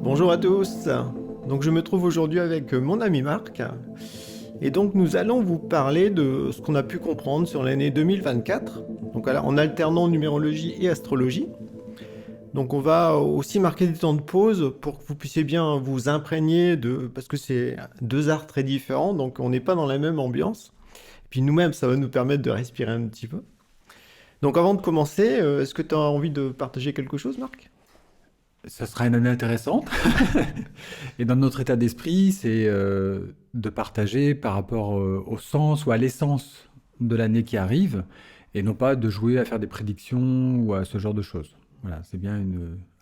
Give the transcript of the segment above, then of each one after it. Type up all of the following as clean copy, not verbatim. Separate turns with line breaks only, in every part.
Bonjour à tous. Donc je me trouve aujourd'hui avec mon ami Marc et donc nous allons vous parler de ce qu'on a pu comprendre sur l'année 2024. Donc en alternant numérologie et astrologie. Donc on va aussi marquer des temps de pause pour que vous puissiez bien vous imprégner de parce que c'est deux arts très différents donc on n'est pas dans la même ambiance. Et puis nous-mêmes ça va nous permettre de respirer un petit peu. Donc avant de commencer, est-ce que tu as envie de partager quelque chose Marc?
Ça sera une année intéressante. Et dans notre état d'esprit, c'est de partager par rapport au sens ou à l'essence de l'année qui arrive, et non pas de jouer à faire des prédictions ou à ce genre de choses. Voilà, c'est bien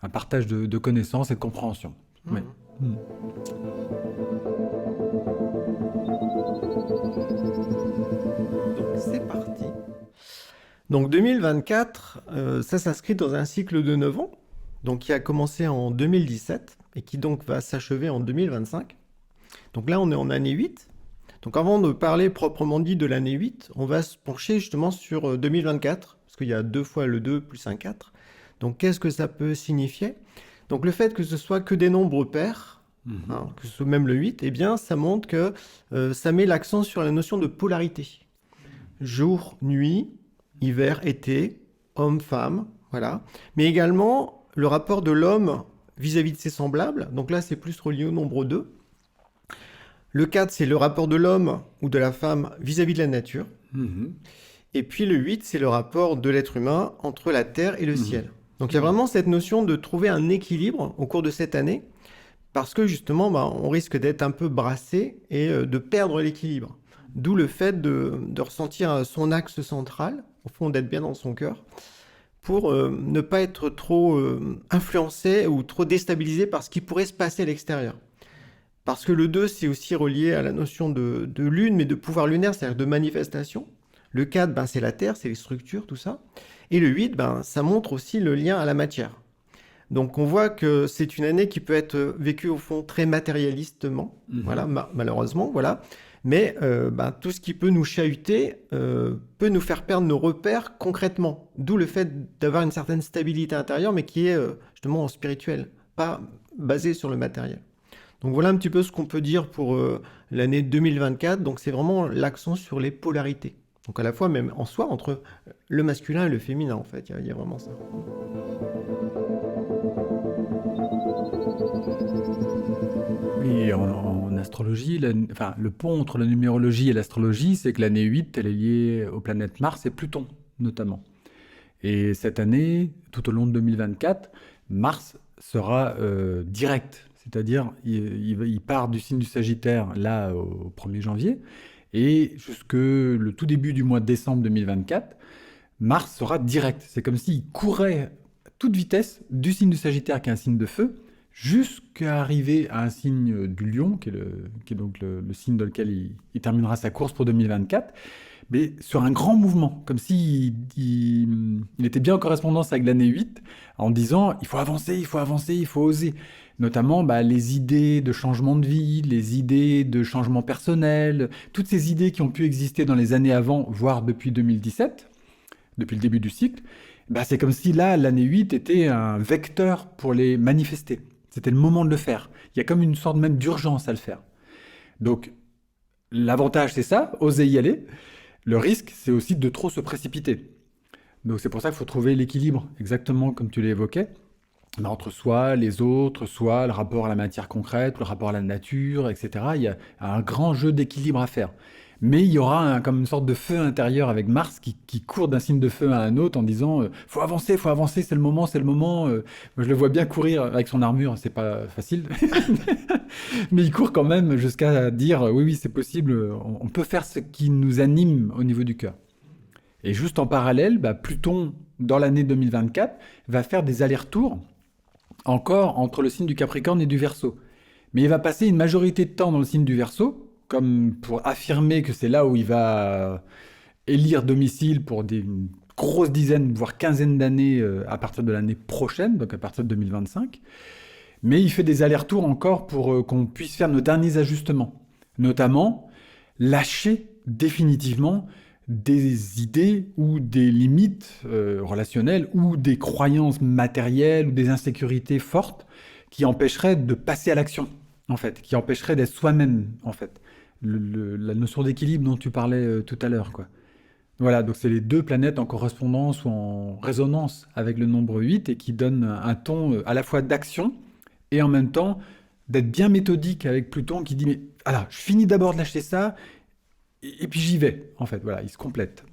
un partage de connaissances et de compréhension. Ouais.
Mhm.
Mm.
Donc c'est parti. Donc 2024, ça s'inscrit dans un cycle de 9 ans, donc qui a commencé en 2017 et qui donc va s'achever en 2025. Donc là, on est en année 8. Donc avant de parler proprement dit de l'année 8, on va se pencher justement sur 2024, parce qu'il y a deux fois le 2 plus un 4. Donc qu'est-ce que ça peut signifier? Donc le fait que ce soit que des nombres pairs,
Mhm.
hein, que ce soit même le 8, eh bien ça montre que ça met l'accent sur la notion de polarité. Jour, nuit, hiver, été, homme, femme, voilà. Mais également le rapport de l'homme vis-à-vis de ses semblables. Donc là, c'est plus relié au nombre 2. Le 4, c'est le rapport de l'homme ou de la femme vis-à-vis de la nature.
Mhm.
Et puis le 8, c'est le rapport de l'être humain entre la terre et le
Mhm.
ciel. Donc il y a vraiment cette notion de trouver un équilibre au cours de cette année, parce que justement, on risque d'être un peu brassé et de perdre l'équilibre. D'où le fait de ressentir son axe central, au fond d'être bien dans son cœur, pour ne pas être trop influencé ou trop déstabilisé par ce qui pourrait se passer à l'extérieur. Parce que le 2, c'est aussi relié à la notion de lune, mais de pouvoir lunaire, c'est-à-dire de manifestation. Le 4, c'est la terre, c'est les structures, tout ça. Et le 8, ça montre aussi le lien à la matière. Donc on voit que c'est une année qui peut être vécue au fond très matérialistement, voilà,
Mhm.
malheureusement, voilà. Mais tout ce qui peut nous chahuter peut nous faire perdre nos repères concrètement. D'où le fait d'avoir une certaine stabilité intérieure, mais qui est justement spirituelle, pas basée sur le matériel. Donc voilà un petit peu ce qu'on peut dire pour l'année 2024. Donc c'est vraiment l'accent sur les polarités. Donc à la fois même en soi entre le masculin et le féminin en fait, il y a vraiment ça.
Oui, en astrologie, enfin, le pont entre la numérologie et l'astrologie, c'est que l'année 8, elle est liée aux planètes Mars et Pluton, notamment. Et cette année, tout au long de 2024, Mars sera direct, c'est-à-dire il part du signe du Sagittaire là au 1er janvier, et jusque le tout début du mois de décembre 2024, Mars sera direct. C'est comme s'il courait à toute vitesse du signe du Sagittaire, qui est un signe de feu, jusqu'à arriver à un signe du Lion, qui est donc le signe dans lequel il terminera sa course pour 2024, mais sur un grand mouvement, comme s'il il était bien en correspondance avec l'année 8, en disant il faut avancer, il faut avancer, il faut oser. Notamment les idées de changement de vie, les idées de changement personnel, toutes ces idées qui ont pu exister dans les années avant, voire depuis 2017, depuis le début du cycle, c'est comme si là, l'année 8 était un vecteur pour les manifester. C'était le moment de le faire. Il y a comme une sorte même d'urgence à le faire. Donc, l'avantage, c'est ça, oser y aller. Le risque, c'est aussi de trop se précipiter. Donc c'est pour ça qu'il faut trouver l'équilibre, exactement comme tu l'évoquais, entre soi, les autres, soit le rapport à la matière concrète, le rapport à la nature, etc. Il y a un grand jeu d'équilibre à faire. Mais il y aura comme une sorte de feu intérieur avec Mars qui court d'un signe de feu à un autre en disant faut avancer, c'est le moment, c'est le moment. Moi, je le vois bien courir avec son armure, c'est pas facile, mais il court quand même jusqu'à dire oui, oui, c'est possible, on peut faire ce qui nous anime au niveau du cœur. Et juste en parallèle, Pluton, dans l'année 2024, va faire des allers-retours encore entre le signe du Capricorne et du Verseau. Mais il va passer une majorité de temps dans le signe du Verseau, comme pour affirmer que c'est là où il va élire domicile pour des grosses dizaines, voire quinzaine d'années à partir de l'année prochaine, donc à partir de 2025. Mais il fait des allers-retours encore pour qu'on puisse faire nos derniers ajustements. Notamment, lâcher définitivement des idées ou des limites relationnelles ou des croyances matérielles ou des insécurités fortes qui empêcherait de passer à l'action, en fait, qui empêcherait d'être soi-même, en fait. La notion d'équilibre dont tu parlais tout à l'heure, quoi. Voilà, donc c'est les deux planètes en correspondance ou en résonance avec le nombre 8 et qui donnent un ton à la fois d'action et en même temps d'être bien méthodique avec Pluton qui dit mais voilà, je finis d'abord de lâcher ça et puis j'y vais, en fait, voilà, ils se complètent.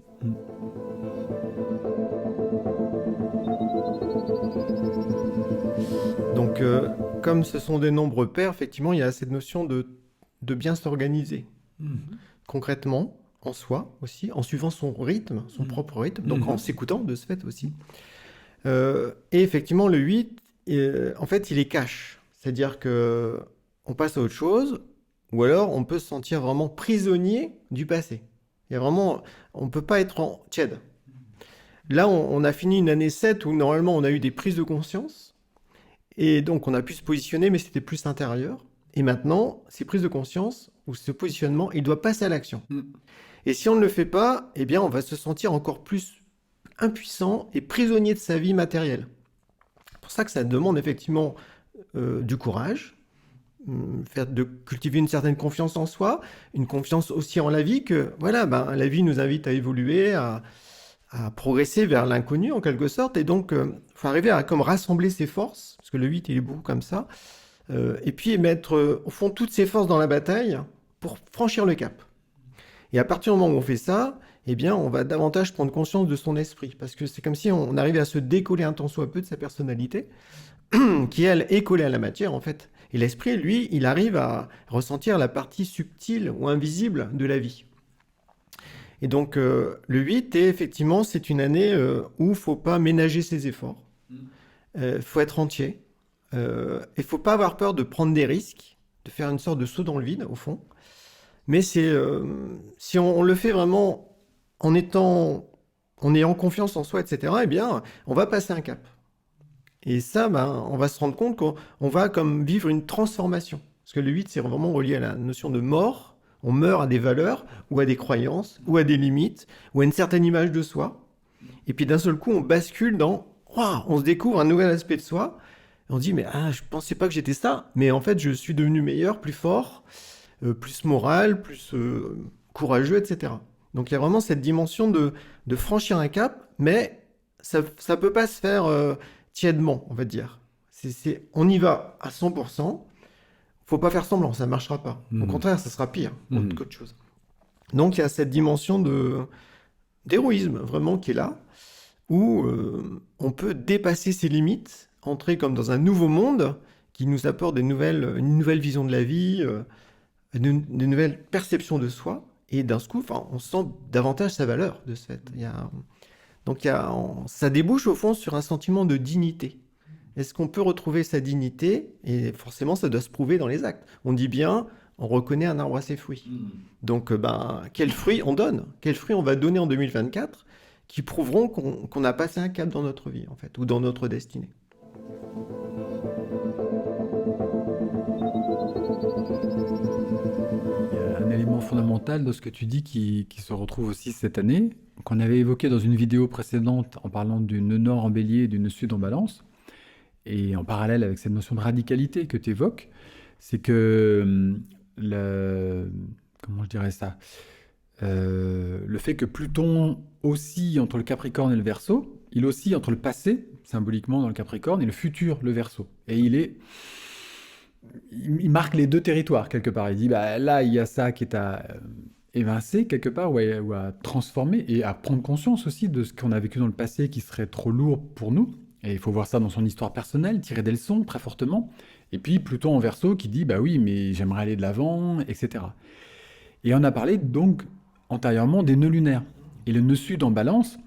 Donc, comme ce sont des nombres pairs, effectivement, il y a cette notion de bien s'organiser. Concrètement, en soi aussi, en suivant son rythme, son propre rythme, donc en s'écoutant de ce fait aussi. Et effectivement, le 8, en fait, il est cash. C'est-à-dire que on passe à autre chose, ou alors on peut se sentir vraiment prisonnier du passé. Il y a vraiment, on ne peut pas être en tiède. Là, on a fini une année 7 où normalement on a eu des prises de conscience, et donc on a pu se positionner, mais c'était plus intérieur. Et maintenant, ces prises de conscience, ou ce positionnement, il doit passer à l'action. Et si on ne le fait pas, eh bien on va se sentir encore plus impuissant et prisonnier de sa vie matérielle. C'est pour ça que ça demande effectivement du courage, de cultiver une certaine confiance en soi, une confiance aussi en la vie, que voilà, la vie nous invite à évoluer, à progresser vers l'inconnu en quelque sorte, et donc il faut arriver à comme rassembler ses forces, parce que le 8 il est beaucoup comme ça, et puis mettre au fond toutes ses forces dans la bataille pour franchir le cap. Et à partir du moment où on fait ça, eh bien, on va davantage prendre conscience de son esprit, parce que c'est comme si on arrivait à se décoller un tant soit peu de sa personnalité, qui elle est collée à la matière en fait. Et l'esprit, lui, il arrive à ressentir la partie subtile ou invisible de la vie. Et donc, le 8, effectivement, c'est une année où il ne faut pas ménager ses efforts. Il faut être entier. Il ne faut pas avoir peur de prendre des risques, de faire une sorte de saut dans le vide, au fond. Mais c'est, si on le fait vraiment en ayant confiance en soi, etc., eh bien, on va passer un cap. Et ça, on va se rendre compte qu'on va comme vivre une transformation. Parce que le 8, c'est vraiment relié à la notion de mort. On meurt à des valeurs, ou à des croyances, ou à des limites, ou à une certaine image de soi. Et puis d'un seul coup, on bascule dans... Wow, on se découvre un nouvel aspect de soi. Et on dit, mais je pensais pas que j'étais ça. Mais en fait, je suis devenu meilleur, plus fort, plus moral, plus courageux, etc. Donc il y a vraiment cette dimension de franchir un cap, mais ça ne peut pas se faire tièdement, on va dire. On y va à 100%. Faut pas faire semblant, ça ne marchera pas. Au contraire, ça sera pire qu'autre chose. Donc il y a cette dimension d'héroïsme vraiment qui est là, où on peut dépasser ses limites, entrer comme dans un nouveau monde qui nous apporte une nouvelle vision de la vie, des nouvelles perceptions de soi, et d'un coup, on sent davantage sa valeur de ce fait. Donc ça débouche au fond sur un sentiment de dignité. Est-ce qu'on peut retrouver sa dignité? Et forcément, ça doit se prouver dans les actes. On dit bien, on reconnaît un arbre à ses fruits. Donc, quels fruits on donne? Quels fruits on va donner en 2024 qui prouveront qu'on a passé un cap dans notre vie, en fait, ou dans notre destinée?
Il y a un élément fondamental de ce que tu dis qui se retrouve aussi cette année, qu'on avait évoqué dans une vidéo précédente en parlant du nœud nord en bélier et du nœud sud en balance. Et en parallèle avec cette notion de radicalité que tu évoques, c'est que comment je dirais ça, le fait que Pluton oscille entre le Capricorne et le Verseau, il oscille entre le passé, symboliquement dans le Capricorne, et le futur, le Verseau. Et il marque les deux territoires quelque part. Il dit, là, il y a ça qui est à évincer quelque part, ou à transformer, et à prendre conscience aussi de ce qu'on a vécu dans le passé qui serait trop lourd pour nous. Et il faut voir ça dans son histoire personnelle, tirer des leçons très fortement. Et puis Pluton en Verseau qui dit, oui, mais j'aimerais aller de l'avant, etc. Et on a parlé donc antérieurement des nœuds lunaires. Et le nœud sud en balance,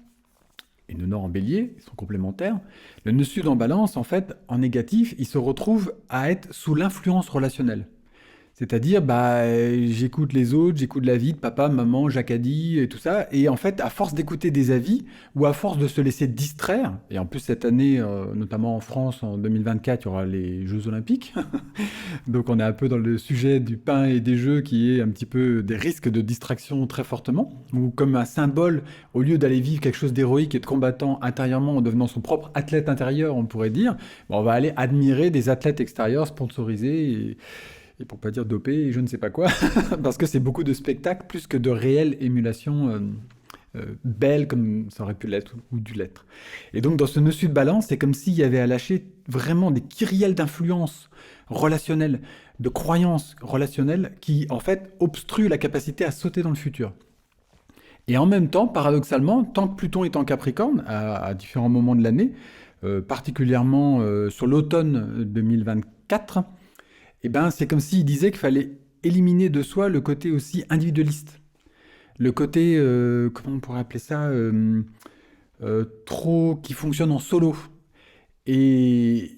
et le nœud nord en bélier, ils sont complémentaires. Le nœud sud en balance, en fait, en négatif, il se retrouve à être sous l'influence relationnelle. C'est-à-dire, j'écoute les autres, j'écoute l'avis de papa, maman, Jacques a dit, et tout ça. Et en fait, à force d'écouter des avis, ou à force de se laisser distraire, et en plus cette année, notamment en France, en 2024, il y aura les Jeux Olympiques. Donc on est un peu dans le sujet du pain et des jeux qui est un petit peu des risques de distraction très fortement, ou comme un symbole, au lieu d'aller vivre quelque chose d'héroïque et de combattant intérieurement en devenant son propre athlète intérieur, on pourrait dire, on va aller admirer des athlètes extérieurs sponsorisés et pour pas dire dopé et je ne sais pas quoi, parce que c'est beaucoup de spectacles plus que de réelle émulation belle comme ça aurait pu l'être ou dû l'être. Et donc dans ce dessus de balance, c'est comme s'il y avait à lâcher vraiment des kyrielles d'influences relationnelles, de croyances relationnelles qui en fait obstruent la capacité à sauter dans le futur. Et en même temps, paradoxalement, tant que Pluton est en Capricorne, à différents moments de l'année, particulièrement sur l'automne 2024, eh ben, c'est comme s'il disait qu'il fallait éliminer de soi le côté aussi individualiste. Le côté, comment on pourrait appeler ça, trop qui fonctionne en solo. Et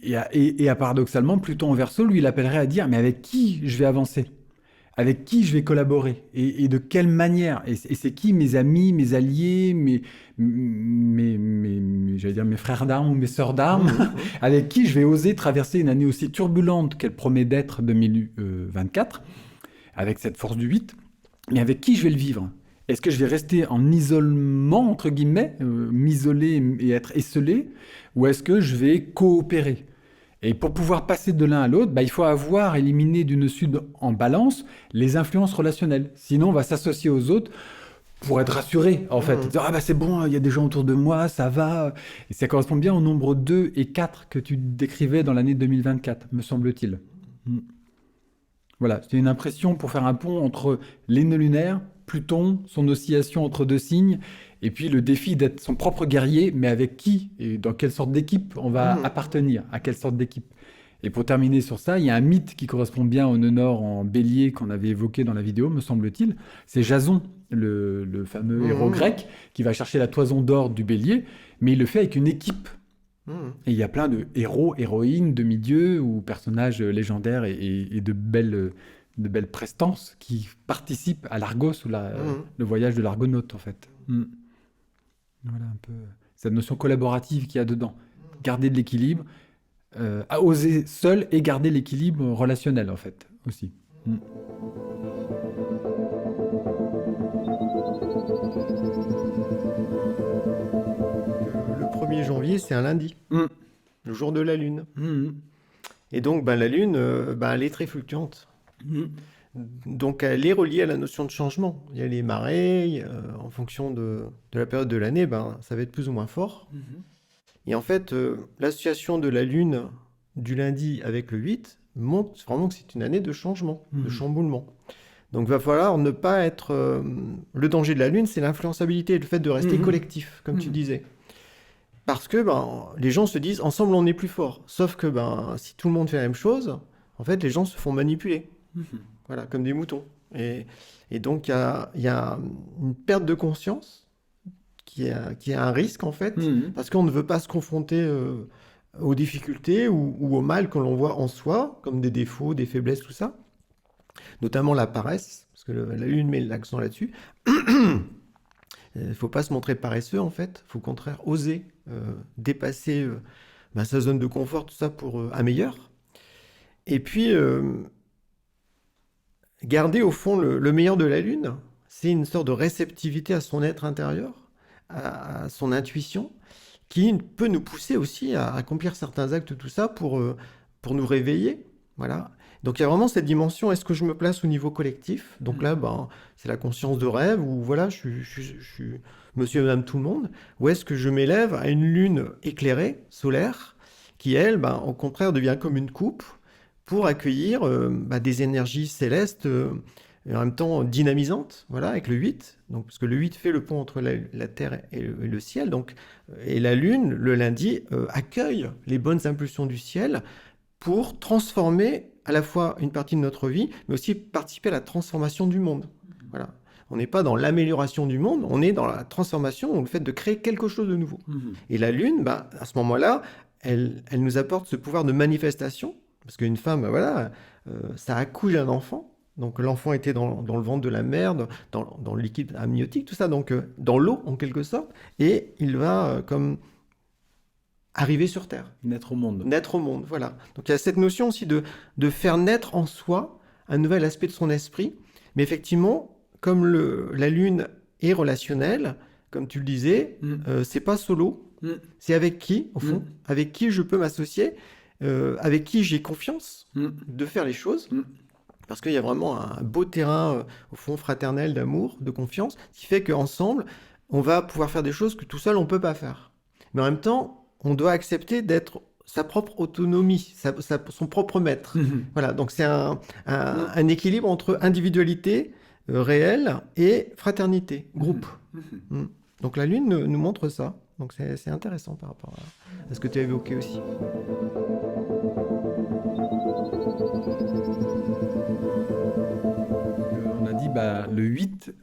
paradoxalement, Pluton en Verseau, lui, il appellerait à dire, mais avec qui je vais avancer? Avec qui je vais collaborer? Et de quelle manière? Et c'est qui mes amis, mes alliés, j'allais dire mes frères d'armes ou mes sœurs d'armes, avec qui je vais oser traverser une année aussi turbulente qu'elle promet d'être 2024, avec cette force du 8, mais avec qui je vais le vivre? Est-ce que je vais rester en isolement, entre guillemets, m'isoler et être esselé, ou est-ce que je vais coopérer? Et pour pouvoir passer de l'un à l'autre, il faut avoir éliminé d'une sud en balance les influences relationnelles. Sinon, on va s'associer aux autres pour être rassuré, en fait. Dire, c'est bon, il y a des gens autour de moi, ça va. Et ça correspond bien au nombre 2 et 4 que tu décrivais dans l'année 2024, me semble-t-il. Voilà, c'est une impression pour faire un pont entre l'aîné lunaire, Pluton, son oscillation entre deux signes, et puis le défi d'être son propre guerrier, mais avec qui et dans quelle sorte d'équipe on va appartenir, à quelle sorte d'équipe. Et pour terminer sur ça, il y a un mythe qui correspond bien au nœud nord en bélier qu'on avait évoqué dans la vidéo, me semble-t-il. C'est Jason, le fameux héros grec, qui va chercher la toison d'or du bélier, mais il le fait avec une équipe. Et il y a plein de héros, héroïnes, demi-dieux ou personnages légendaires et de belles prestances qui participent à l'Argos ou le voyage de l'Argonaute, en fait. Voilà un peu cette notion collaborative qu'il y a dedans. Garder de l'équilibre, à oser seul et garder l'équilibre relationnel, en fait, aussi. Le
1er janvier, c'est un lundi, le jour de la Lune. Et donc, la Lune, elle est très fluctuante. Donc, elle est reliée à la notion de changement. Il y a les marées, en fonction de la période de l'année, ça va être plus ou moins fort. Et en fait, l'association de la Lune du lundi avec le 8 montre vraiment que c'est une année de changement, de chamboulement. Donc, il va falloir ne pas être... le danger de la Lune, c'est l'influençabilité, le fait de rester collectif, comme tu disais. Parce que les gens se disent, ensemble, on est plus fort. Sauf que si tout le monde fait la même chose, en fait, les gens se font manipuler. Voilà, comme des moutons. Et donc, il y a une perte de conscience qui est un risque, en fait, parce qu'on ne veut pas se confronter aux difficultés ou au mal que l'on voit en soi, comme des défauts, des faiblesses, tout ça. Notamment la paresse, parce que la Lune met l'accent là-dessus. Il ne faut pas se montrer paresseux, en fait. Il faut au contraire oser dépasser sa zone de confort, tout ça, pour un meilleur. Et puis... garder au fond le meilleur de la Lune, c'est une sorte de réceptivité à son être intérieur, à son intuition, qui peut nous pousser aussi à accomplir certains actes, tout ça, pour nous réveiller. Voilà. Donc il y a vraiment cette dimension, est-ce que je me place au niveau collectif? Donc là, c'est la conscience de rêve, où voilà, je suis monsieur et madame tout le monde, ou est-ce que je m'élève à une Lune éclairée, solaire, qui elle, au contraire, devient comme une coupe, pour accueillir des énergies célestes et en même temps dynamisantes, voilà, avec le 8. Donc, parce que le 8 fait le pont entre la Terre et le ciel. Donc, et la Lune, le lundi, accueille les bonnes impulsions du ciel pour transformer à la fois une partie de notre vie, mais aussi participer à la transformation du monde. Voilà. On n'est pas dans l'amélioration du monde, on est dans la transformation, dans le fait de créer quelque chose de nouveau. Et la Lune, à ce moment-là, elle nous apporte ce pouvoir de manifestation, Parce qu'une femme, voilà, ça accouche d'un enfant. Donc l'enfant était dans le ventre de la mère, dans le liquide amniotique, tout ça, donc dans l'eau en quelque sorte, et il va comme arriver sur Terre,
Naître au monde.
naître au monde, voilà. Donc il y a cette notion aussi de faire naître en soi un nouvel aspect de son esprit, mais effectivement, comme la Lune est relationnelle, comme tu le disais, c'est pas solo,
Mm.
c'est avec qui, au fond,
Mm.
avec qui je peux m'associer, avec qui j'ai confiance
Mm.
de faire les choses.
Mm.
Parce qu'il y a vraiment un beau terrain, au fond, fraternel, d'amour, de confiance, qui fait qu'ensemble, on va pouvoir faire des choses que tout seul, on ne peut pas faire. Mais en même temps, on doit accepter d'être sa propre autonomie, son propre maître.
Mhm.
Voilà, donc c'est un équilibre entre individualité réelle et fraternité, groupe.
Mhm.
Mm. Donc la Lune nous montre ça. Donc c'est intéressant par rapport à ce que tu as évoqué aussi.
On a dit le 8,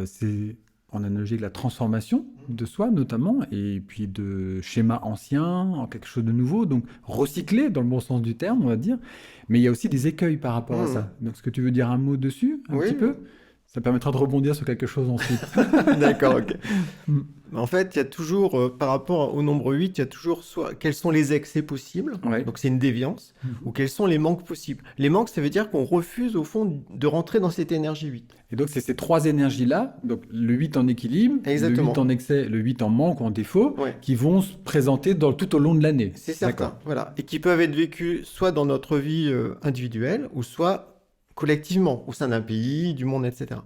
c'est en analogie avec la transformation de soi notamment, et puis de schémas anciens en quelque chose de nouveau, donc recyclé dans le bon sens du terme, on va dire. Mais il y a aussi des écueils par rapport à ça. Donc est-ce que tu veux dire un mot dessus, un
Oui.
petit peu? Ça permettra de rebondir sur quelque chose ensuite.
D'accord, ok.
Mm.
En fait, il y a toujours, par rapport au nombre 8, il y a toujours soit quels sont les excès possibles,
Ouais.
donc c'est une déviance, ou quels sont les manques possibles. Les manques, ça veut dire qu'on refuse au fond de rentrer dans cette énergie 8.
Et donc c'est ces trois énergies-là, donc le 8 en équilibre,
Exactement.
le 8 en excès, le 8 en manque ou en défaut,
Ouais.
qui vont se présenter tout au long de l'année.
C'est certain,
D'accord.
voilà. Et qui peuvent être vécus soit dans notre vie individuelle, ou soit collectivement, au sein d'un pays, du monde, etc.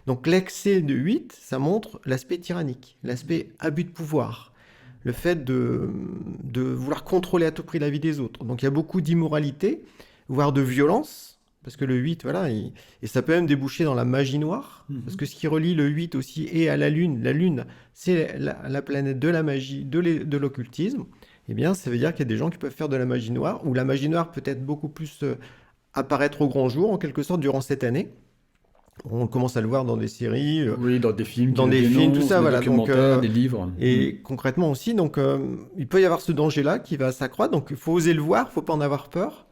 Donc l'excès de 8, ça montre l'aspect tyrannique, l'aspect abus de pouvoir, le fait de vouloir contrôler à tout prix la vie des autres. Donc il y a beaucoup d'immoralité, voire de violence, parce que le 8, voilà, et ça peut même déboucher dans la magie noire, parce que ce qui relie le 8 aussi et à la Lune, c'est la planète de la magie, de l'occultisme, eh bien ça veut dire qu'il y a des gens qui peuvent faire de la magie noire, ou la magie noire peut être beaucoup plus apparaître au grand jour, en quelque sorte, durant cette année. On commence à le voir dans des séries,
Oui, dans des films,
dans des films, tout ça,
des
voilà.
documentaires,
Donc,
des livres.
et concrètement aussi, donc, il peut y avoir ce danger-là qui va s'accroître. Donc, il faut oser le voir, il ne faut pas en avoir peur.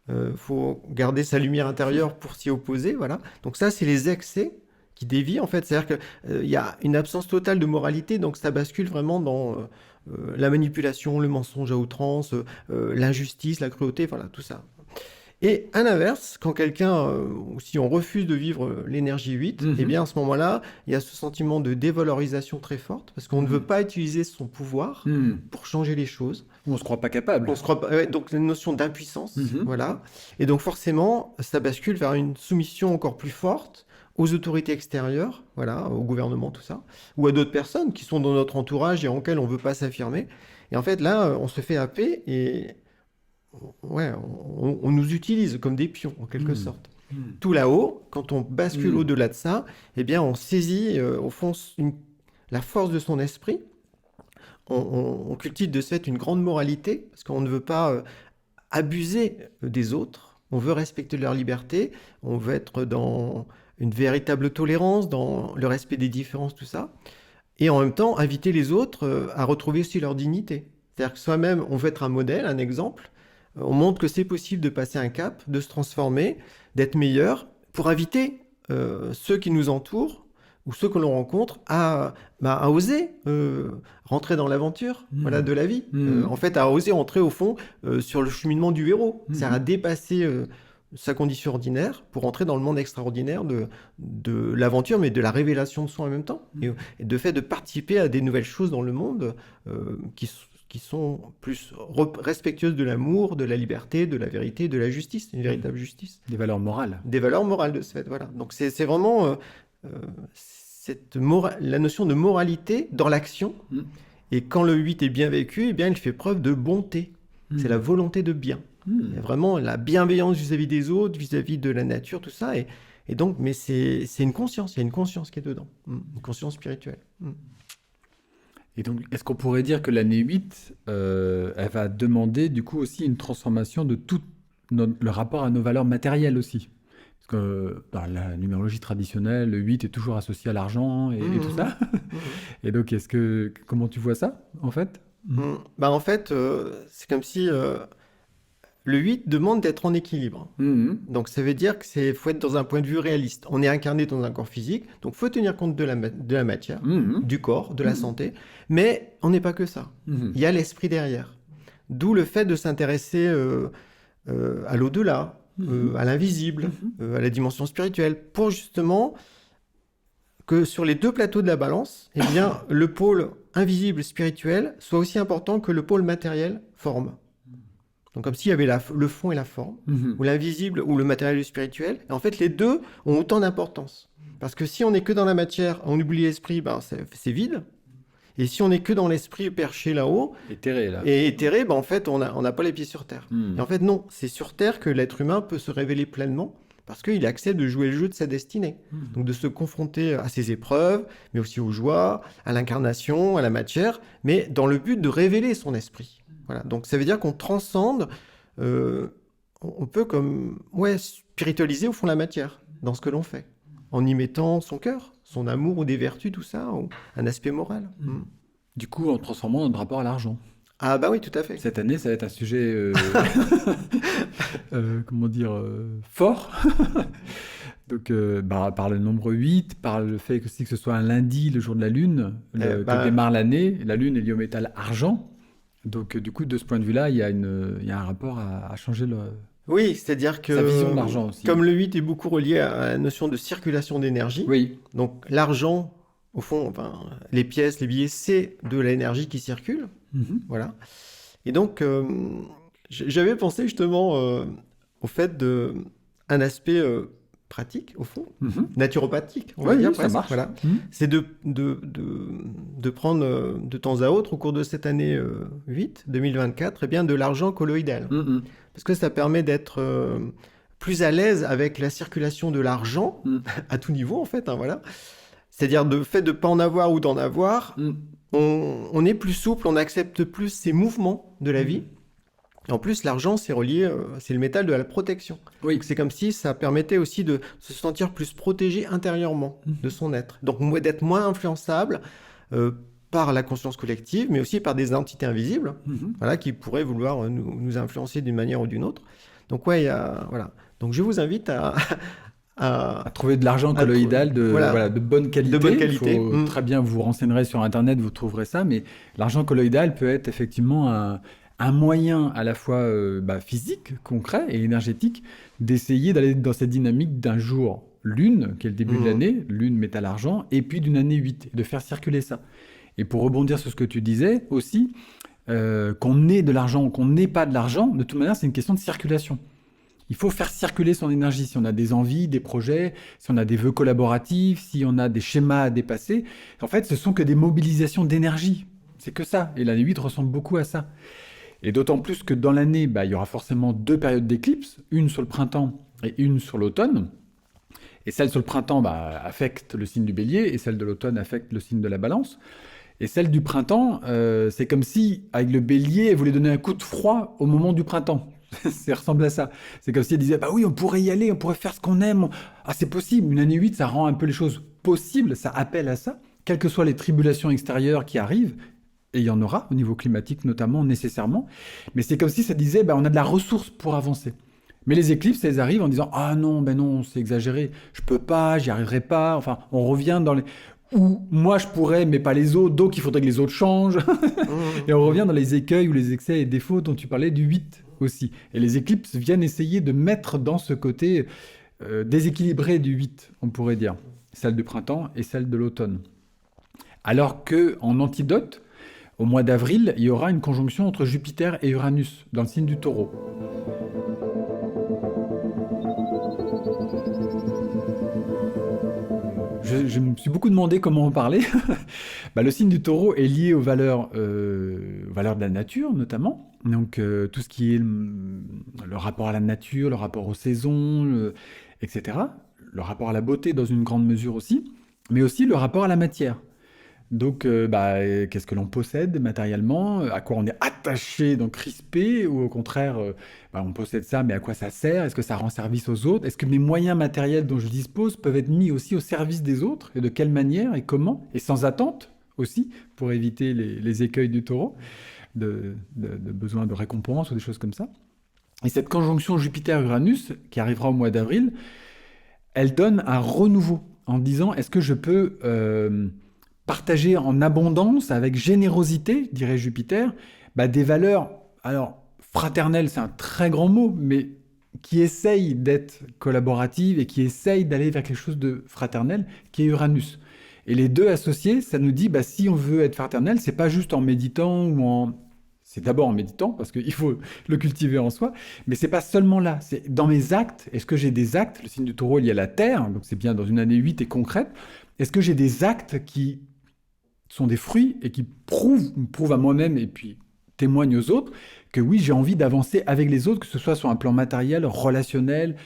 Il faut garder sa lumière intérieure pour s'y opposer, voilà. Donc ça, c'est les excès qui dévient, en fait. C'est-à-dire qu'il y a une absence totale de moralité, donc ça bascule vraiment dans la manipulation, le mensonge à outrance, l'injustice, la cruauté, voilà, tout ça. Et à l'inverse, quand quelqu'un, ou si on refuse de vivre l'énergie 8, eh bien à ce moment-là, il y a ce sentiment de dévalorisation très forte, parce qu'on ne veut pas utiliser son pouvoir pour changer les choses.
On ne se croit pas capable.
On se croit pas, ouais, donc une notion d'impuissance, voilà. Et donc forcément, ça bascule vers une soumission encore plus forte aux autorités extérieures, voilà, au gouvernement, tout ça, ou à d'autres personnes qui sont dans notre entourage et en lesquelles on ne veut pas s'affirmer. Et en fait, là, on se fait happer et ouais, on nous utilise comme des pions, en quelque sorte. Tout là-haut, quand on bascule au-delà de ça, eh bien, on saisit, au fond, la force de son esprit. On cultive de ce fait une grande moralité, parce qu'on ne veut pas abuser des autres. On veut respecter leur liberté. On veut être dans une véritable tolérance, dans le respect des différences, tout ça. Et en même temps, inviter les autres à retrouver aussi leur dignité. C'est-à-dire que soi-même, on veut être un modèle, un exemple. On montre que c'est possible de passer un cap, de se transformer, d'être meilleur, pour inviter ceux qui nous entourent ou ceux que l'on rencontre à oser rentrer dans l'aventure voilà, de la vie. En fait, à oser rentrer au fond sur le cheminement du héros. C'est-à-dire à dépasser sa condition ordinaire pour entrer dans le monde extraordinaire de l'aventure, mais de la révélation de soi en même temps. Et de fait de participer à des nouvelles choses dans le monde qui sont plus respectueuses de l'amour, de la liberté, de la vérité, de la justice, une véritable justice.
Des valeurs morales.
Des valeurs morales de ce fait, voilà. Donc c'est vraiment la notion de moralité dans l'action. Et quand le 8 est bien vécu, eh bien, il fait preuve de bonté. C'est la volonté de bien. Il y a vraiment la bienveillance vis-à-vis des autres, vis-à-vis de la nature, tout ça. Et donc, mais c'est une conscience, il y a une conscience qui est dedans, une conscience spirituelle.
Et donc, est-ce qu'on pourrait dire que l'année 8, elle va demander du coup aussi une transformation de tout le rapport à nos valeurs matérielles aussi? Parce que dans la numérologie traditionnelle, le 8 est toujours associé à l'argent et tout ça. Et donc, comment tu vois ça, en fait?
En fait, c'est comme si le 8 demande d'être en équilibre.
Mhm.
Donc ça veut dire que faut être dans un point de vue réaliste. On est incarné dans un corps physique, donc faut tenir compte de la matière,
Mhm.
du corps, de la santé, mais on n'est pas que ça.
Mhm.
Il y a l'esprit derrière. D'où le fait de s'intéresser à l'au-delà, à l'invisible, à la dimension spirituelle, pour justement que sur les deux plateaux de la balance, eh bien, le pôle invisible spirituel soit aussi important que le pôle matériel forme. Donc comme s'il y avait le fond et la forme,
Mhm.
ou l'invisible ou le matériel et le spirituel. Et en fait, les deux ont autant d'importance. Parce que si on n'est que dans la matière, on oublie l'esprit, ben, c'est vide. Et si on n'est que dans l'esprit perché là-haut,
Éthéré, là.
et éthéré, ben, en fait, on n'a pas les pieds sur Terre.
Mhm.
Et en fait, non, c'est sur Terre que l'être humain peut se révéler pleinement, parce qu'il accepte de jouer le jeu de sa destinée. Donc de se confronter à ses épreuves, mais aussi aux joies, à l'incarnation, à la matière, mais dans le but de révéler son esprit. Voilà. Donc ça veut dire qu'on transcende, on peut comme spiritualiser au fond la matière, dans ce que l'on fait, en y mettant son cœur, son amour ou des vertus, tout ça, ou un aspect moral.
Du coup, en transformant notre rapport à l'argent.
Ah bah oui, tout à fait.
Cette année, ça va être un sujet, comment dire, fort. Donc, par le nombre 8, par le fait aussi que ce soit un lundi, le jour de la Lune, que démarre l'année. La Lune est liée au métal argent. Donc, du coup, de ce point de vue-là, il y a un rapport à changer
Oui, c'est-à-dire que
sa vision de l'argent aussi.
comme le 8 est beaucoup relié à la notion de circulation d'énergie,
Oui.
donc l'argent, au fond, enfin, les pièces, les billets, c'est de l'énergie qui circule.
Mhm.
Voilà. Et donc, j'avais pensé justement au fait un aspect pratique, au fond,
Mhm.
naturopathique, on va
Oui,
dire
oui, ça
presque.
marche.
Voilà.
Mhm.
C'est de prendre de temps à autre, au cours de cette année 8, 2024, eh bien, de l'argent colloïdal.
Mhm.
Parce que ça permet d'être plus à l'aise avec la circulation de l'argent,
Mhm.
à tout niveau, en fait. Hein, voilà. C'est-à-dire, le fait de ne pas en avoir ou d'en avoir,
Mhm.
on est plus souple, on accepte plus ces mouvements de la vie. Et en plus, l'argent, c'est relié, c'est le métal de la protection.
Oui.
Donc, c'est comme si ça permettait aussi de se sentir plus protégé intérieurement de son être. Donc d'être moins influençable par la conscience collective, mais aussi par des entités invisibles,
Mhm.
voilà, qui pourraient vouloir nous influencer d'une manière ou d'une autre. Donc ouais, voilà. Donc je vous invite à
À trouver de l'argent colloïdal de bonne qualité.
De bonne qualité.
Il faut très bien, vous renseignerez sur Internet, vous trouverez ça, mais l'argent colloïdal peut être effectivement un moyen à la fois physique, concret et énergétique d'essayer d'aller dans cette dynamique d'un jour lune, qui est le début de l'année, lune, métal, argent, et puis d'une année 8, de faire circuler ça. Et pour rebondir sur ce que tu disais aussi, qu'on ait de l'argent ou qu'on n'ait pas de l'argent, de toute manière, c'est une question de circulation. Il faut faire circuler son énergie. Si on a des envies, des projets, si on a des vœux collaboratifs, si on a des schémas à dépasser, en fait, ce sont que des mobilisations d'énergie. C'est que ça. Et l'année 8 ressemble beaucoup à ça. Et d'autant plus que dans l'année, il y aura forcément 2 périodes d'éclipse, une sur le printemps et une sur l'automne. Et celle sur le printemps affecte le signe du bélier, et celle de l'automne affecte le signe de la balance. Et celle du printemps, c'est comme si, avec le bélier, elle voulait donner un coup de froid au moment du printemps. Ça ressemble à ça. C'est comme si elle disait, oui, on pourrait y aller, on pourrait faire ce qu'on aime. Ah, c'est possible. Une année 8, ça rend un peu les choses possibles, ça appelle à ça. Quelles que soient les tribulations extérieures qui arrivent, et il y en aura, au niveau climatique notamment, nécessairement. Mais c'est comme si ça disait, on a de la ressource pour avancer. Mais les éclipses, elles arrivent en disant, ah non, non, c'est exagéré, je peux pas, j'y arriverai pas. Enfin, on revient dans les... Ou moi je pourrais, mais pas les autres, donc il faudrait que les autres changent. Et on revient dans les écueils ou les excès et défauts dont tu parlais du 8 aussi. Et les éclipses viennent essayer de mettre dans ce côté déséquilibré du 8, on pourrait dire. Celle du printemps et celle de l'automne. Alors qu'en antidote, au mois d'avril, il y aura une conjonction entre Jupiter et Uranus dans le signe du Taureau. Je me suis beaucoup demandé comment en parler. Le signe du Taureau est lié aux valeurs de la nature, notamment. Donc, tout ce qui est le rapport à la nature, le rapport aux saisons, etc. Le rapport à la beauté dans une grande mesure aussi, mais aussi le rapport à la matière. Donc, qu'est-ce que l'on possède matériellement, à quoi on est attaché, donc crispé, ou au contraire, on possède ça, mais à quoi ça sert? Est-ce que ça rend service aux autres? Est-ce que mes moyens matériels dont je dispose peuvent être mis aussi au service des autres? Et de quelle manière et comment? Et sans attente aussi, pour éviter les écueils du Taureau, de besoin de récompense ou des choses comme ça. Et cette conjonction Jupiter-Uranus, qui arrivera au mois d'avril, elle donne un renouveau en disant est-ce que je peux partager en abondance, avec générosité, dirait Jupiter, des valeurs, alors fraternelles, c'est un très grand mot, mais qui essayent d'être collaboratives et qui essayent d'aller vers quelque chose de fraternel, qui est Uranus. Et les deux associés, ça nous dit, si on veut être fraternel, c'est pas juste en méditant ou en... C'est d'abord en méditant, parce qu'il faut le cultiver en soi, mais c'est pas seulement là. C'est dans mes actes. Est-ce que j'ai des actes? Le signe du Taureau, il y a la Terre, donc c'est bien dans une année 8 et concrète. Est-ce que j'ai des actes qui sont des fruits et qui prouvent à moi-même et puis témoignent aux autres que oui, j'ai envie d'avancer avec les autres, que ce soit sur un plan matériel, relationnel,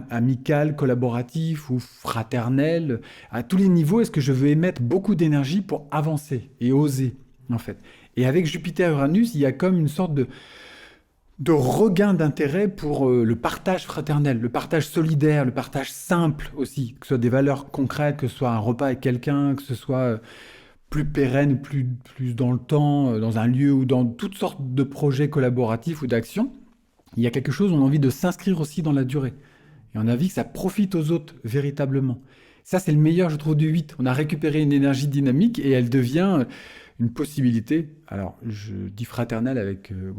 amical, collaboratif ou fraternel. À tous les niveaux, est-ce que je veux émettre beaucoup d'énergie pour avancer et oser, en fait? Et avec Jupiter-Uranus, il y a comme une sorte de regain d'intérêt pour le partage fraternel, le partage solidaire, le partage simple aussi, que ce soit des valeurs concrètes, que ce soit un repas avec quelqu'un, que ce soit plus pérenne, plus dans le temps, dans un lieu ou dans toutes sortes de projets collaboratifs ou d'actions. Il y a quelque chose, on a envie de s'inscrire aussi dans la durée. Et on a envie que ça profite aux autres véritablement. Ça, c'est le meilleur, je trouve, du 8. On a récupéré une énergie dynamique et elle devient une possibilité. Alors, je dis fraternelle avec une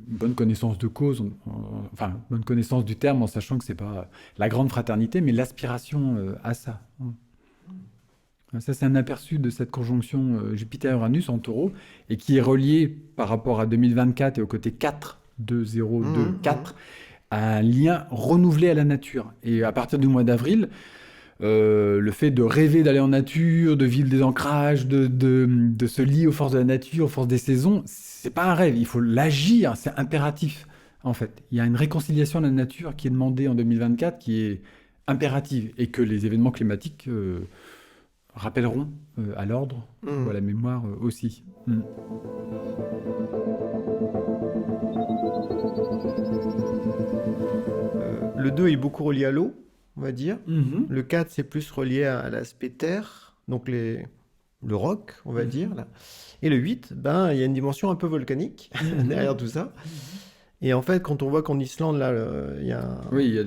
bonne connaissance de cause, enfin, bonne connaissance du terme, en sachant que c'est pas la grande fraternité, mais l'aspiration à ça. Ça, c'est un aperçu de cette conjonction Jupiter-Uranus en Taureau, et qui est relié par rapport à 2024 et au côté 4, 2, 0, 2, 4, à un lien renouvelé à la nature. Et à partir du mois d'avril, le fait de rêver d'aller en nature, de vivre des ancrages, de se lier aux forces de la nature, aux forces des saisons, c'est pas un rêve, il faut l'agir, c'est impératif, en fait. Il y a une réconciliation de la nature qui est demandée en 2024, qui est impérative, et que les événements climatiques rappelleront à l'ordre ou à la mémoire aussi.
Le 2 est beaucoup relié à l'eau, on va dire. Le 4, c'est plus relié à l'aspect terre, donc le roc, on va dire. Là. Et le 8, il y a une dimension un peu volcanique derrière tout ça. Et en fait, quand on voit qu'en Islande, là, il y a...
Oui, il y a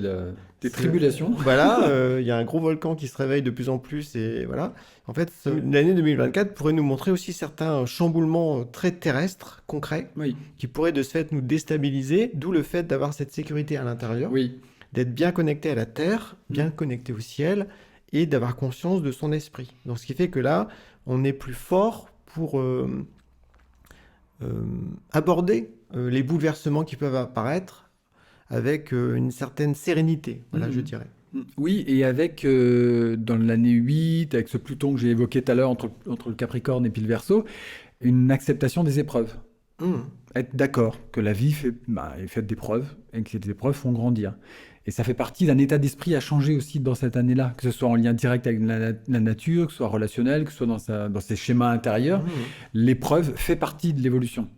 des tribulations.
Voilà, il y a un gros volcan qui se réveille de plus en plus. Et voilà. En fait, l'année 2024 pourrait nous montrer aussi certains chamboulements très terrestres, concrets, qui pourraient de ce fait nous déstabiliser, d'où le fait d'avoir cette sécurité à l'intérieur, d'être bien connecté à la Terre, bien connecté au ciel, et d'avoir conscience de son esprit. Donc, ce qui fait que là, on est plus fort pour aborder les bouleversements qui peuvent apparaître avec une certaine sérénité, je dirais.
Oui, et avec, dans l'année 8, avec ce Pluton que j'ai évoqué tout à l'heure entre le Capricorne et puis le Verseau, une acceptation des épreuves. Être d'accord que la vie est faite d'épreuves et que ces épreuves font grandir. Et ça fait partie d'un état d'esprit à changer aussi dans cette année-là, que ce soit en lien direct avec la nature, que ce soit relationnel, que ce soit dans ses schémas intérieurs. L'épreuve fait partie de l'évolution.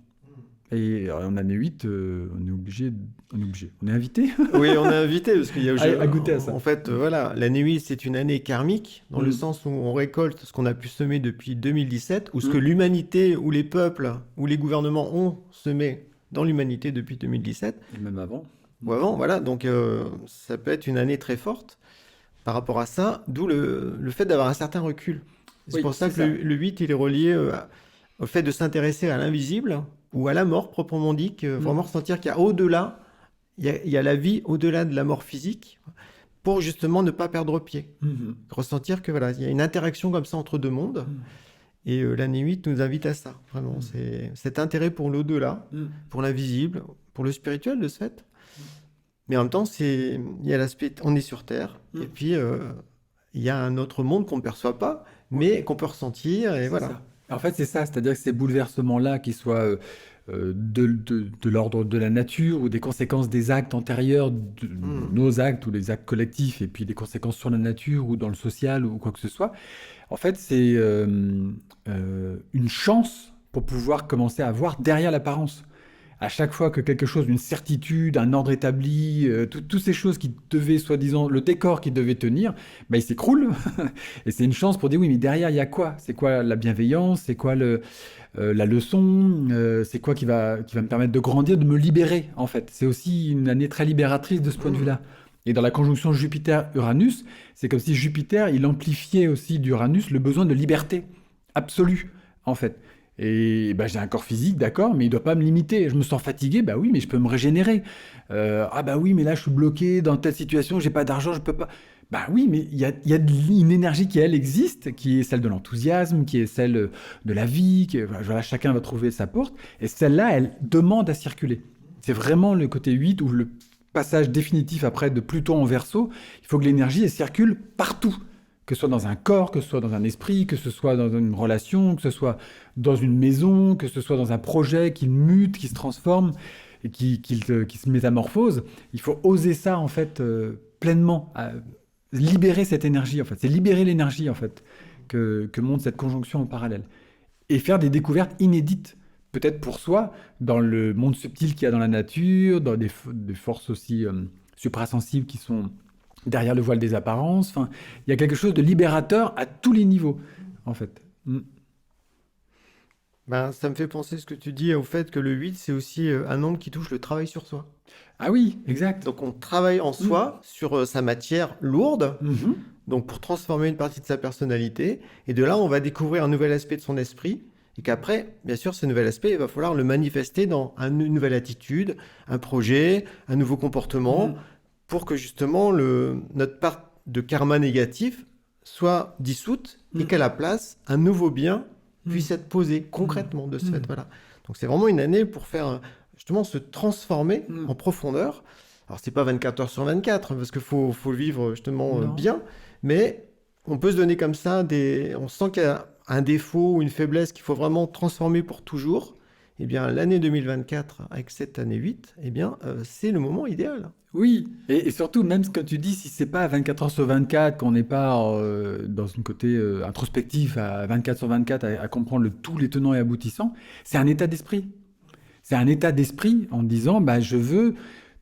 Et en année 8, on est invité.
Oui, on est invité parce qu'il y a
à goûter à ça.
En fait, l'année 8, c'est une année karmique dans le sens où on récolte ce qu'on a pu semer depuis 2017 ou ce que l'humanité ou les peuples ou les gouvernements ont semé dans l'humanité depuis 2017.
Et même avant.
Ou avant, voilà. Donc, ça peut être une année très forte par rapport à ça, d'où le fait d'avoir un certain recul. C'est pour ça que le 8, il est relié au fait de s'intéresser à l'invisible ou à la mort proprement dit, que vraiment ressentir qu'il y a au-delà, il y a la vie au-delà de la mort physique, pour justement ne pas perdre pied. Ressentir que il y a une interaction comme ça entre deux mondes, et l'année 8 nous invite à ça, vraiment. C'est cet intérêt pour l'au-delà, pour l'invisible, pour le spirituel de ce fait. Mais en même temps, il y a l'aspect, on est sur Terre, et puis il y a un autre monde qu'on ne perçoit pas, mais qu'on peut ressentir, et voilà.
Ça. En fait, c'est ça, c'est-à-dire que ces bouleversements-là, qui soient de l'ordre de la nature ou des conséquences des actes antérieurs, de nos actes ou les actes collectifs, et puis des conséquences sur la nature ou dans le social ou quoi que ce soit, en fait, c'est une chance pour pouvoir commencer à voir derrière l'apparence. À chaque fois que quelque chose, une certitude, un ordre établi, toutes ces choses qui devaient, soi-disant, le décor qui devait tenir, bah, il s'écroule. Et c'est une chance pour dire oui, mais derrière, il y a quoi? C'est quoi la bienveillance? C'est quoi la leçon? C'est quoi qui va me permettre de grandir, de me libérer, en fait? C'est aussi une année très libératrice de ce point de vue-là. Et dans la conjonction Jupiter-Uranus, c'est comme si Jupiter, il amplifiait aussi d'Uranus le besoin de liberté absolue, en fait. Et bah, j'ai un corps physique, d'accord, mais il ne doit pas me limiter. Je me sens fatigué, bah oui, mais je peux me régénérer. Ah bah oui, mais là je suis bloqué dans telle situation, j'ai pas d'argent, je peux pas. Bah oui, mais il y a une énergie qui, elle, existe, qui est celle de l'enthousiasme, qui est celle de la vie, voilà, chacun va trouver sa porte, et celle-là, elle demande à circuler. C'est vraiment le côté 8 ou le passage définitif après de Pluton en Verseau. Il faut que l'énergie, elle circule partout. Que ce soit dans un corps, que ce soit dans un esprit, que ce soit dans une relation, que ce soit dans une maison, que ce soit dans un projet qui mute, qui se transforme et qui se métamorphose. Il faut oser ça, en fait, pleinement. Libérer cette énergie, en fait. C'est libérer l'énergie, en fait, que montre cette conjonction en parallèle. Et faire des découvertes inédites, peut-être pour soi, dans le monde subtil qu'il y a dans la nature, dans des forces aussi suprasensibles qui sont derrière le voile des apparences. Enfin, il y a quelque chose de libérateur à tous les niveaux, en fait.
Ben, ça me fait penser ce que tu dis au fait que le 8, c'est aussi un nombre qui touche le travail sur soi.
Ah oui, exact.
Donc on travaille en soi sur sa matière lourde,
Mhm.
donc pour transformer une partie de sa personnalité, et de là on va découvrir un nouvel aspect de son esprit, et qu'après, bien sûr, ce nouvel aspect, il va falloir le manifester dans une nouvelle attitude, un projet, un nouveau comportement,
Mhm.
pour que justement notre part de karma négatif soit dissoute et qu'à la place, un nouveau bien puisse être posé concrètement de ce fait. Voilà. Donc c'est vraiment une année pour faire justement se transformer en profondeur. Alors c'est pas 24 heures sur 24 parce qu'il faut le vivre justement
Non.
bien, mais on peut se donner comme ça on sent qu'il y a un défaut ou une faiblesse qu'il faut vraiment transformer pour toujours. Eh bien l'année 2024 avec cette année 8, eh bien c'est le moment idéal.
Oui, et surtout, même ce que tu dis, si c'est pas 24 heures sur 24, qu'on n'est pas dans une côté introspectif à 24 sur 24 à comprendre tous les tenants et aboutissants, c'est un état d'esprit. C'est un état d'esprit en disant, bah, je veux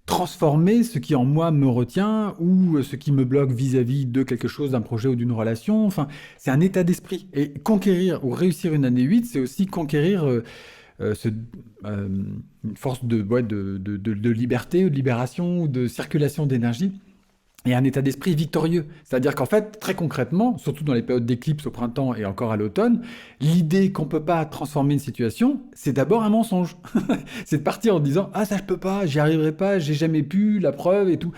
transformer ce qui en moi me retient ou ce qui me bloque vis-à-vis de quelque chose, d'un projet ou d'une relation. Enfin, c'est un état d'esprit. Et conquérir ou réussir une année 8, c'est aussi conquérir une force de liberté ou de libération ou de circulation d'énergie et un état d'esprit victorieux. C'est-à-dire qu'en fait, très concrètement, surtout dans les périodes d'éclipse au printemps et encore à l'automne, l'idée qu'on ne peut pas transformer une situation, c'est d'abord un mensonge. C'est de partir en disant « Ah, ça je peux pas, j'y arriverai pas, j'ai jamais pu, la preuve et tout. »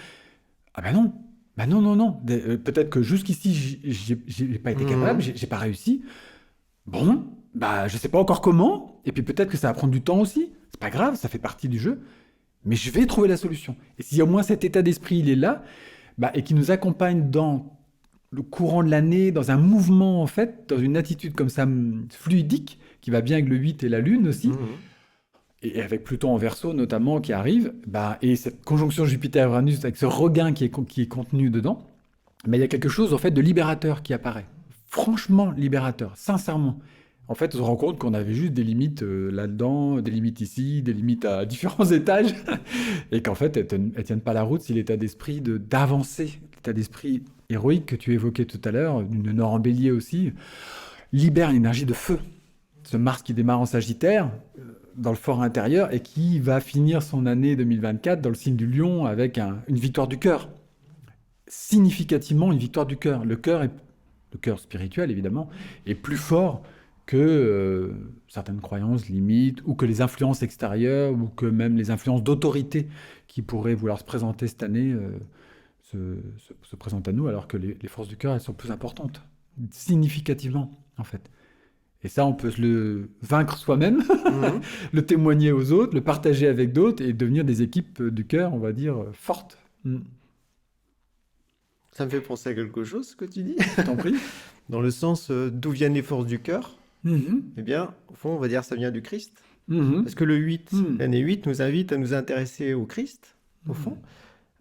Ah ben non, ben non, non, non. Peut-être que jusqu'ici, j'ai pas été capable, j'ai pas réussi. Bon, bah je sais pas encore comment, et puis peut-être que ça va prendre du temps aussi. C'est pas grave, ça fait partie du jeu. Mais je vais trouver la solution. Et si au moins cet état d'esprit, il est là, bah, et qui nous accompagne dans le courant de l'année, dans un mouvement en fait, dans une attitude comme ça fluidique, qui va bien avec le 8 et la Lune aussi, et avec Pluton en Verseau notamment qui arrive, bah, et cette conjonction Jupiter-Uranus avec ce regain qui est contenu dedans, bah, il y a quelque chose en fait de libérateur qui apparaît. Franchement libérateur, sincèrement. En fait, on se rend compte qu'on avait juste des limites là-dedans, des limites ici, des limites à différents étages, et qu'en fait, elles tiennent pas la route si l'état d'esprit d'avancer, l'état d'esprit héroïque que tu évoquais tout à l'heure, d'une Nord en Bélier aussi, libère une énergie de feu. Ce Mars qui démarre en Sagittaire, dans le fort intérieur, et qui va finir son année 2024 dans le signe du Lion avec une victoire du cœur. Significativement, une victoire du cœur. Le cœur spirituel, évidemment, est plus fort que certaines croyances limites, ou que les influences extérieures, ou que même les influences d'autorité qui pourraient vouloir se présenter cette année se présentent à nous, alors que les forces du cœur, elles sont plus importantes, significativement, en fait. Et ça, on peut le vaincre soi-même, le témoigner aux autres, le partager avec d'autres, et devenir des équipes du cœur, on va dire, fortes.
Ça me fait penser à quelque chose, ce que tu dis.
Je t'en prie.
Dans le sens d'où viennent les forces du cœur, eh bien, au fond, on va dire que ça vient du Christ. Parce que le 8, l'année 8, nous invite à nous intéresser au Christ, au fond.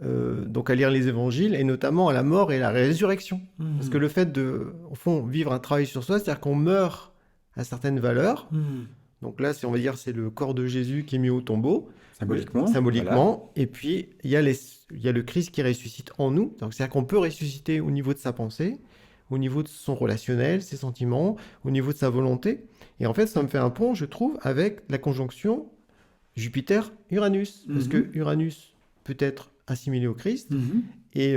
Donc à lire les évangiles, et notamment à la mort et la résurrection. Parce que le fait de, au fond, vivre un travail sur soi, c'est-à-dire qu'on meurt à certaines valeurs. Donc là, on va dire, c'est le corps de Jésus qui est mis au tombeau,
Symboliquement.
symboliquement. Et puis, il y a le Christ qui ressuscite en nous. Donc, c'est-à-dire qu'on peut ressusciter au niveau de sa pensée, au niveau de son relationnel, ses sentiments, au niveau de sa volonté. Et en fait, ça me fait un pont, je trouve, avec la conjonction Jupiter-Uranus. Parce que Uranus peut être assimilé au Christ, et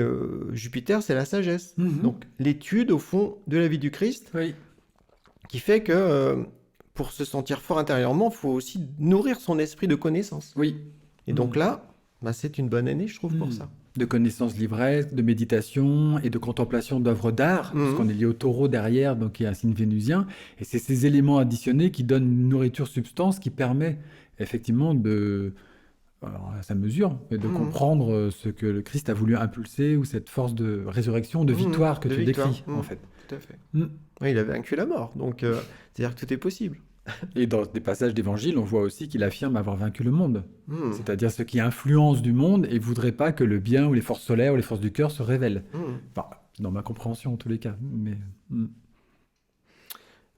Jupiter, c'est la sagesse. Donc, l'étude, au fond, de la vie du Christ,
Oui.
qui fait que pour se sentir fort intérieurement, il faut aussi nourrir son esprit de connaissance.
Oui.
Et donc là, bah, c'est une bonne année, je trouve, pour ça.
De connaissances livresques, de méditation et de contemplation d'œuvres d'art, parce qu'on est lié au taureau derrière, donc il y a un signe vénusien. Et c'est ces éléments additionnés qui donnent une nourriture substance qui permet effectivement de, alors à sa mesure, mais de comprendre ce que le Christ a voulu impulser, ou cette force de résurrection, de victoire que tu décris, en fait.
Tout à fait. Oui, il a vaincu la mort, donc c'est-à-dire que tout est possible.
Et dans des passages d'évangile, on voit aussi qu'il affirme avoir vaincu le monde. C'est-à-dire ce qui influence du monde et voudrait pas que le bien ou les forces solaires ou les forces du cœur se révèlent. Enfin, dans ma compréhension en tous les cas. Mais,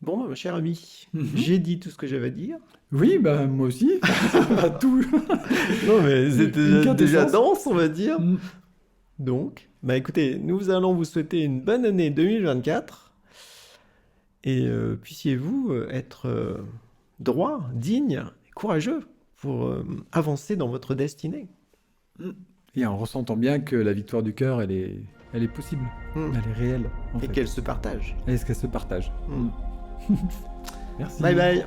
Bon, mon cher ami, j'ai dit tout ce que j'avais à dire.
Oui, bah moi aussi. Tout.
Non, mais c'était déjà dense, on va dire.
Mm.
Donc, bah écoutez, nous allons vous souhaiter une bonne année 2024. Et puissiez-vous être droit, digne, et courageux pour avancer dans votre destinée.
Et en ressentant bien que la victoire du cœur, elle est possible, elle est réelle. En
Et
fait.
qu'elle se partage.
Est-ce qu'elle se partage? Merci.
Bye bye.